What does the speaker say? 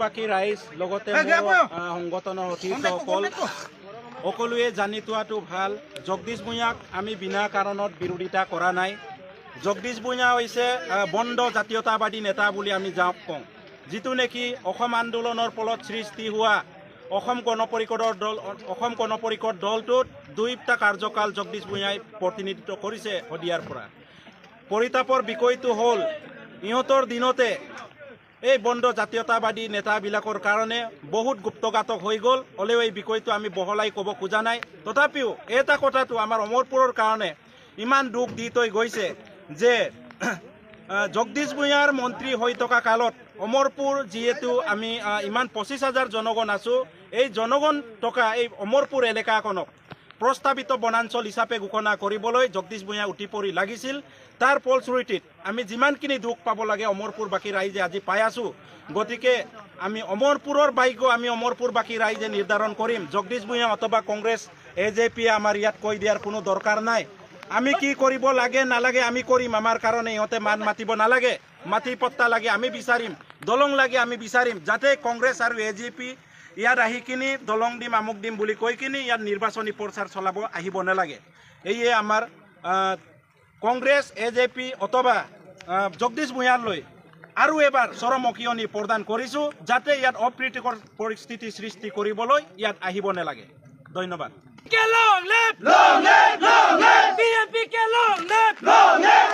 অমৰপুৰবাসী ৰাইজ লগতে সংগঠনৰ সতীৰ্থসকল সকলোৱে জানি থোৱাটো ভাল। জগদীশ ভূঞাক আমি বিনা কাৰণত বিৰোধিতা কৰা নাই। জগদীশ ভূঞা হৈছে বন্ধ জাতীয়তাবাদী নেতা বুলি আমি যাওক কওঁ, যিটো নেকি অসম আন্দোলনৰ ফলত সৃষ্টি হোৱা অসম গণ পৰিষদ দলটোত 2টা কাৰ্যকাল জগদীশ ভূঞাই প্ৰতিনিধিত্ব কৰিছে শদিয়াৰ পৰা। পৰিতাপৰ বিষয়টো হ'ল ইহঁতৰ দিনতে এই বন্ধ জাতীয়তাবাদী নেতাবিলাকৰ কাৰণে বহুত গুপ্তঘাতক হৈ গ'ল। হ'লেও এই বিষয়টো আমি বহলাই ক'ব খোজা নাই। তথাপিও এটা কথাটো আমাৰ অমৰপুৰৰ কাৰণে ইমান দুখ দি থৈ গৈছে যে জগদীশ ভূঞাৰ মন্ত্ৰী হৈ থকা কালত অমৰপুৰ যিহেতু আমি ইমান 25,000 জনগণ আছোঁ, এই জনগণ থকা এই অমৰপুৰ এলেকাখনক প্ৰস্তাৱিত বনাঞ্চল হিচাপে ঘোষণা কৰিবলৈ জগদীশ ভূঞা উঠি পৰি লাগিছিল। তাৰ ফলশ্ৰুতিত আমি যিমানখিনি দুখ পাব লাগে অমৰপুৰবাসী ৰাইজে আজি পাই আছোঁ। গতিকে আমি অমৰপুৰৰ ভাগ্য আমি অমৰপুৰবাসী ৰাইজে নিৰ্ধাৰণ কৰিম। জগদীশ ভূঞা অথবা কংগ্ৰেছ AJPয়ে আমাৰ ইয়াত কৈ দিয়াৰ কোনো দৰকাৰ নাই। আমি কি কৰিব লাগে নালাগে আমি কৰিম। আমাৰ কাৰণে ইহঁতে মান মাতিব নালাগে। মাটি পট্টা লাগে আমি বিচাৰিম, দলং লাগে আমি বিচাৰিম, যাতে কংগ্ৰেছ আৰু AJP ইয়াত আহি কিনি দলং দিম আমুক দিম বুলি কৈ কিনি ইয়াত নিৰ্বাচনী প্ৰচাৰ চলাব আহিব নালাগে। এয়ে আমাৰ কংগ্ৰেছ AJP অথবা জগদীশ ভূঞালৈ আৰু এবাৰ চৰম অকিয়নি প্ৰদান কৰিছোঁ, যাতে ইয়াত অপ্ৰীতিকৰ পৰিস্থিতি সৃষ্টি কৰিবলৈ ইয়াত আহিব নালাগে। ধন্যবাদ। Long live BNP! Long live!